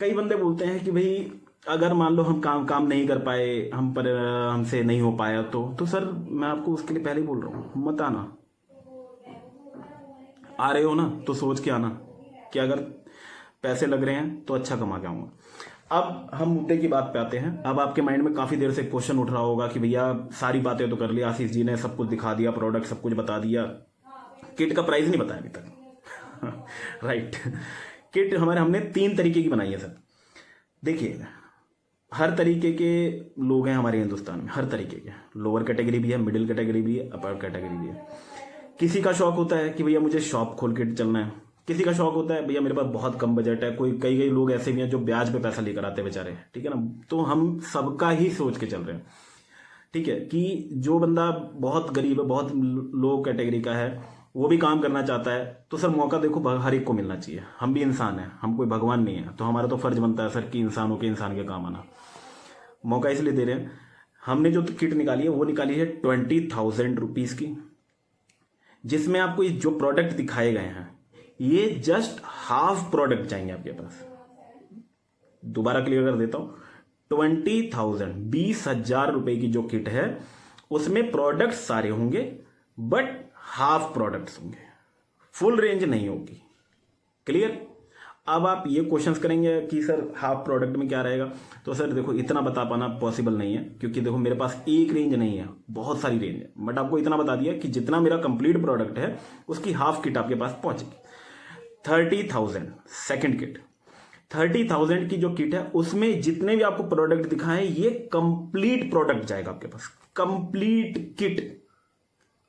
कई बंदे बोलते हैं कि भाई अगर मान लो हम काम नहीं कर पाए, हम पर हमसे नहीं हो पाया, तो सर मैं आपको उसके लिए पहले ही बोल रहा हूँ, मत आना। आ रहे हो ना तो सोच के आना कि अगर पैसे लग रहे हैं तो अच्छा कमा के आऊंगा। अब हम मुद्दे की बात पे आते हैं। अब आपके माइंड में काफी देर से क्वेश्चन उठ रहा होगा कि भैया सारी बातें तो कर ली, आशीष जी ने सब कुछ दिखा दिया, प्रोडक्ट सब कुछ बता दिया, किट का प्राइस नहीं बताया अभी तक राइट। किट हमने 3 तरीके की बनाई है सर। देखिए हर तरीके के लोग हैं हमारे हिंदुस्तान में, हर तरीके के। लोअर कैटेगरी भी है, मिडिल कैटेगरी भी है, अपर कैटेगरी भी है। किसी का शौक होता है कि भैया मुझे शॉप खोल के चलना है, किसी का शौक होता है भैया मेरे पास बहुत कम बजट है, कई कई लोग ऐसे भी हैं जो ब्याज पे पैसा लेकर आते हैं बेचारे, ठीक है ना। तो हम सबका ही सोच के चल रहे हैं, ठीक है, कि जो बंदा बहुत गरीब है, बहुत लो कैटेगरी का है, वो भी काम करना चाहता है, तो सर मौका देखो हर एक को मिलना चाहिए। हम भी इंसान हैं, हम कोई भगवान नहीं है, तो हमारा तो फर्ज बनता है सर कि इंसानों के इंसान के काम आना। मौका इसलिए दे रहे हैं। हमने जो किट निकाली है वो निकाली है 20,000 रुपीज की, जिसमें आपको ये जो प्रोडक्ट दिखाए गए हैं ये जस्ट हाफ प्रोडक्ट जाएंगे आपके पास। दोबारा क्लियर कर देता हूं, 20,000 20,000 रुपए की जो किट है उसमें प्रोडक्ट सारे होंगे, बट हाफ प्रोडक्ट्स होंगे, फुल रेंज नहीं होगी। क्लियर। अब आप ये क्वेश्चंस करेंगे कि सर हाफ प्रोडक्ट में क्या रहेगा, तो सर देखो इतना बता पाना पॉसिबल नहीं है, क्योंकि देखो मेरे पास एक रेंज नहीं है, बहुत सारी रेंज है, बट आपको इतना बता दिया कि जितना मेरा कंप्लीट प्रोडक्ट है उसकी हाफ किट आपके पास पहुंचेगी। 30,000 सेकंड किट, 30,000 की जो किट है उसमें जितने भी आपको प्रोडक्ट दिखाए ये कंप्लीट प्रोडक्ट जाएगा आपके पास, कंप्लीट किट।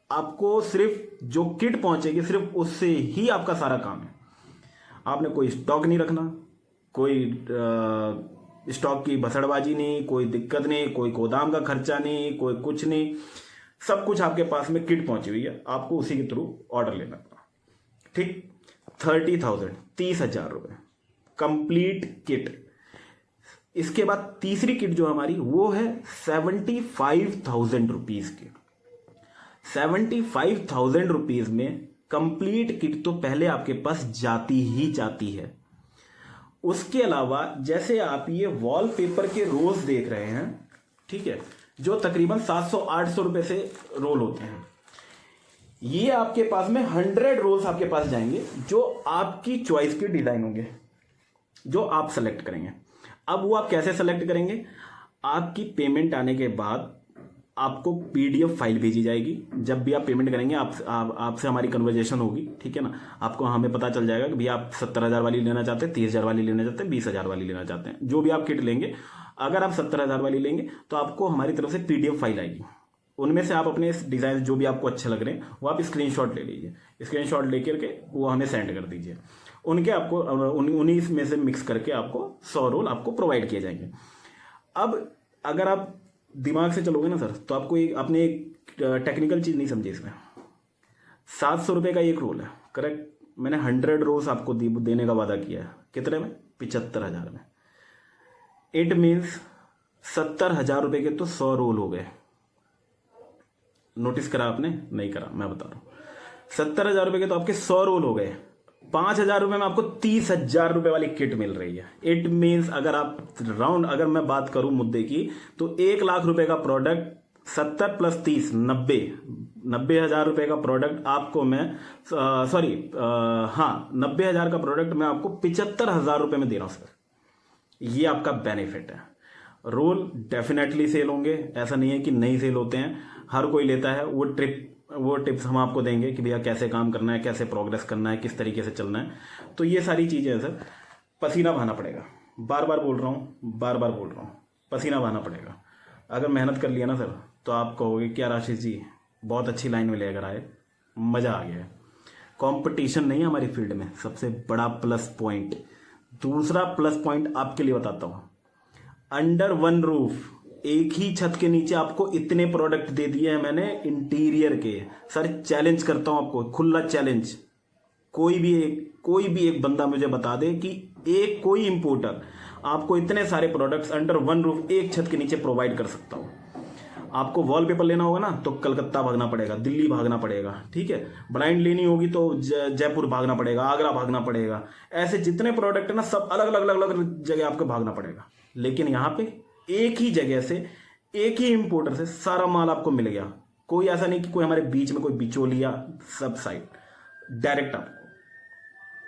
आपको सिर्फ जो किट पहुंचेगी सिर्फ उससे ही आपका सारा काम है। आपने कोई स्टॉक नहीं रखना, कोई स्टॉक की भसड़बाजी नहीं, कोई दिक्कत नहीं, कोई गोदाम का खर्चा नहीं, कोई कुछ नहीं, सब कुछ आपके पास में किट पहुंची हुई है, आपको उसी के थ्रू ऑर्डर लेना पड़ा। ठीक, 30,000 30,000 रुपए कंप्लीट किट। इसके बाद तीसरी किट जो हमारी वो है 75,000 रुपीज की। 75,000 रुपीज में कंप्लीट किट तो पहले आपके पास जाती ही जाती है। उसके अलावा जैसे आप ये वॉलपेपर के रोल्स देख रहे हैं, ठीक है, जो तकरीबन 700-800 रुपए से रोल होते हैं, ये आपके पास में 100 रोल्स आपके पास जाएंगे जो आपकी चॉइस के डिजाइन होंगे, जो आप सेलेक्ट करेंगे। अब वो आप कैसे सेलेक्ट करेंगे, आपकी पेमेंट आने के बाद आपको पीडीएफ फाइल भेजी जाएगी। जब भी आप पेमेंट करेंगे आपसे हमारी कन्वर्जेशन होगी, ठीक है ना। आपको हमें पता चल जाएगा कि भैया आप 70,000 वाली लेना चाहते हैं, 30,000 वाली लेना चाहते हैं, 20,000 वाली लेना चाहते हैं, जो भी आप किट लेंगे। अगर आप 70,000 वाली लेंगे तो आपको हमारी तरफ से पीडीएफ फाइल आएगी, उनमें से आप अपने डिजाइन जो भी आपको अच्छे लग रहे हैं वो आप स्क्रीनशॉट ले लीजिए, स्क्रीनशॉट लेकर के वो हमें सेंड कर दीजिए। उनके आपको उन्हीं में से मिक्स करके आपको 100 रोल आपको प्रोवाइड किए जाएंगे। अब अगर आप दिमाग से चलोगे ना सर, तो आपको आपने एक टेक्निकल चीज नहीं समझी इसमें। 700 रुपए का एक रोल है, करेक्ट। मैंने 100 रोल्स आपको देने का वादा किया है, कितने में, 75,000 में। इट मीन्स 70,000 रुपए के तो 100 रोल हो गए। नोटिस करा आपने, नहीं करा, मैं बता रहा हूं। 70,000 रुपए के तो आपके 100 रोल हो गए। 5,000 रुपए में आपको 30,000 रुपए वाली किट मिल रही है। इट मीन्स अगर आप राउंड, अगर मैं बात करूं मुद्दे की, तो 1,00,000 रुपए का प्रोडक्ट 70 + 30 90,000 रुपए का प्रोडक्ट आपको मैं 90,000 का प्रोडक्ट मैं आपको 75,000 रुपए में दे रहा हूं सर। ये आपका बेनिफिट है। रोल डेफिनेटली सेल होंगे, ऐसा नहीं है कि नहीं सेल होते हैं, हर कोई लेता है। वो टिप्स हम आपको देंगे कि भैया कैसे काम करना है, कैसे प्रोग्रेस करना है, किस तरीके से चलना है। तो ये सारी चीजें हैं सर। पसीना बहाना पड़ेगा, बार बार बोल रहा हूं, पसीना बहाना पड़ेगा। अगर मेहनत कर लिया ना सर, तो आप कहोगे कि यार आशीष जी बहुत अच्छी लाइन में लेकर आए, मजा आ गया है। कंपटीशन नहीं है हमारी फील्ड में, सबसे बड़ा प्लस पॉइंट। दूसरा प्लस पॉइंट आपके लिए बताता हूं, अंडर वन रूफ, एक ही छत के नीचे आपको इतने प्रोडक्ट दे दिए हैं मैंने इंटीरियर के। सर चैलेंज करता हूं आपको, खुला चैलेंज, कोई भी एक बंदा मुझे बता दे कि एक कोई इंपोर्टर आपको इतने सारे प्रोडक्ट्स अंडर वन रूफ एक छत के नीचे प्रोवाइड कर सकता हूं। आपको वॉलपेपर लेना होगा ना तो कलकत्ता भागना पड़ेगा, दिल्ली भागना पड़ेगा, ठीक है। ब्लाइंड लेनी होगी तो जयपुर भागना पड़ेगा, आगरा भागना पड़ेगा। ऐसे जितने प्रोडक्ट है ना सब अलग अलग अलग अलग जगह आपको भागना पड़ेगा। लेकिन यहाँ पे एक ही जगह से, एक ही इंपोर्टर से सारा माल आपको मिल गया। कोई ऐसा नहीं कि कोई हमारे बीच में कोई बिचौलिया, सब साइड डायरेक्ट आपको,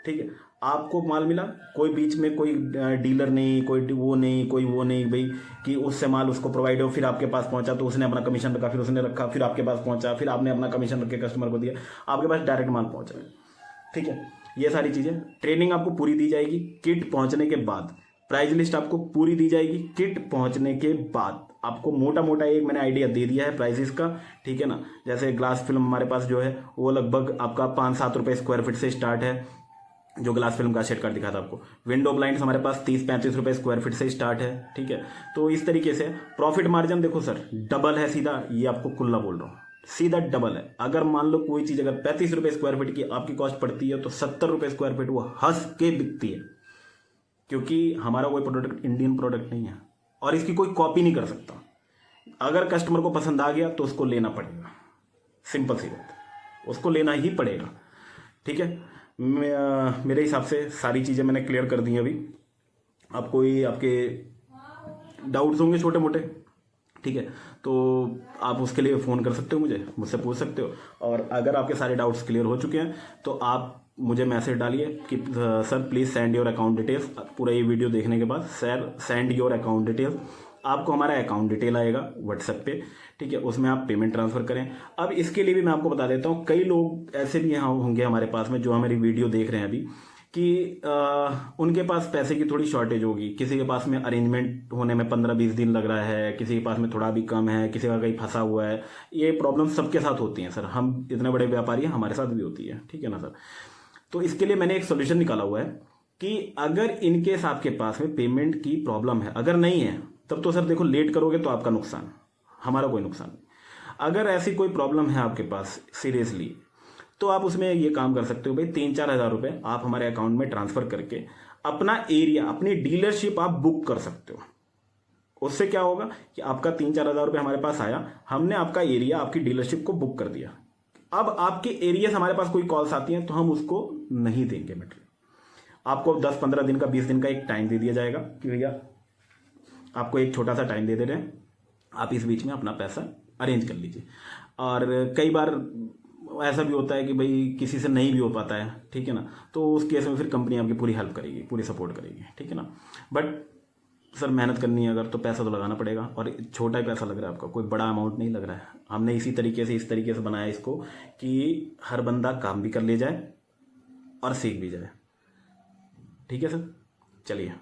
ठीक है। आपको माल मिला, कोई बीच में कोई डीलर नहीं, कोई वो नहीं भाई कि उससे माल उसको प्रोवाइड हो, फिर आपके पास पहुंचा तो उसने अपना कमीशन रखा, फिर उसने रखा, फिर आपके पास पहुंचा, फिर आपने अपना कमीशन रख के कस्टमर को दिया, आपके पास डायरेक्ट माल पहुंचा, ठीक है। ये सारी चीज़ें, ट्रेनिंग आपको पूरी दी जाएगी किट पहुंचने के बाद, प्राइस लिस्ट आपको पूरी दी जाएगी किट पहुंचने के बाद। आपको मोटा मोटा एक मैंने आइडिया दे दिया है प्राइसेस का, ठीक है ना। जैसे ग्लास फिल्म हमारे पास जो है वो लगभग आपका 5-7 रुपये स्क्वायर फीट से स्टार्ट है, जो ग्लास फिल्म का शेड कार्ड दिखा था आपको। विंडो ब्लाइंड्स हमारे पास 30-35 रुपये स्क्वायर फीट से स्टार्ट है, ठीक है। तो इस तरीके से प्रॉफिट मार्जिन देखो सर डबल है सीधा, ये आपको खुला बोल रहा हूँ, सीधा डबल है। अगर मान लो कोई चीज़ अगर 35 रुपये स्क्वायर फीट की आपकी कॉस्ट पड़ती है तो 70 रुपये स्क्वायर फीट वो हंस के बिकती है, क्योंकि हमारा कोई प्रोडक्ट इंडियन प्रोडक्ट नहीं है और इसकी कोई कॉपी नहीं कर सकता। अगर कस्टमर को पसंद आ गया तो उसको लेना पड़ेगा, सिंपल सी बात, उसको लेना ही पड़ेगा, ठीक है। मेरे हिसाब से सारी चीज़ें मैंने क्लियर कर दी हैं। अभी आप कोई आपके डाउट्स होंगे छोटे मोटे, ठीक है, तो आप उसके लिए फ़ोन कर सकते हो, मुझसे पूछ सकते हो। और अगर आपके सारे डाउट्स क्लियर हो चुके हैं तो आप मुझे मैसेज डालिए कि sir please send your account details. पूरा ये वीडियो देखने के बाद sir send your account details, आपको हमारा अकाउंट डिटेल आएगा व्हाट्सएप पे, ठीक है। उसमें आप पेमेंट ट्रांसफ़र करें। अब इसके लिए भी मैं आपको बता देता हूँ, कई लोग ऐसे भी यहाँ होंगे हमारे पास में जो हमारी वीडियो देख रहे हैं अभी कि उनके पास पैसे की थोड़ी शॉर्टेज होगी। किसी के पास में अरेंजमेंट होने में 15-20 दिन लग रहा है, किसी के पास में थोड़ा भी कम है, किसी का कहीं फंसा हुआ है। ये प्रॉब्लम सबके साथ होती हैं सर, हम इतने बड़े व्यापारी हैं, हमारे साथ भी होती है, ठीक है ना सर। तो इसके लिए मैंने एक सोल्यूशन निकाला हुआ है कि अगर इनकेस आपके पास में पेमेंट की प्रॉब्लम है, अगर नहीं है तब तो सर देखो लेट करोगे तो आपका नुकसान, हमारा कोई नुकसान नहीं। अगर ऐसी कोई प्रॉब्लम है आपके पास सीरियसली, तो आप उसमें ये काम कर सकते हो भाई, 3-4 हज़ार रुपये आप हमारे अकाउंट में ट्रांसफ़र करके अपना एरिया, अपनी डीलरशिप आप बुक कर सकते हो। उससे क्या होगा कि आपका 3-4 हज़ार रुपये हमारे पास आया, हमने आपका एरिया, आपकी डीलरशिप को बुक कर दिया। अब आपके एरिया से हमारे पास कोई कॉल्स आती हैं तो हम उसको नहीं देंगे मटेरियल, आपको 10-15 दिन का, 20 दिन का एक टाइम दे दिया जाएगा कि भैया आपको एक छोटा सा टाइम दे दे रहे हैं, आप इस बीच में अपना पैसा अरेंज कर लीजिए। और कई बार ऐसा भी होता है कि भाई किसी से नहीं भी हो पाता है, ठीक है ना, तो उस केस में फिर कंपनी आपकी पूरी हेल्प करेगी, पूरी सपोर्ट करेगी, ठीक है ना। बट सर मेहनत करनी है अगर, तो पैसा तो लगाना पड़ेगा, और छोटा ही पैसा लग रहा है आपका, कोई बड़ा अमाउंट नहीं लग रहा है। हमने इस तरीके से बनाया इसको कि हर बंदा काम भी कर ले जाए और सीख भी जाए, ठीक है सर। चलिए।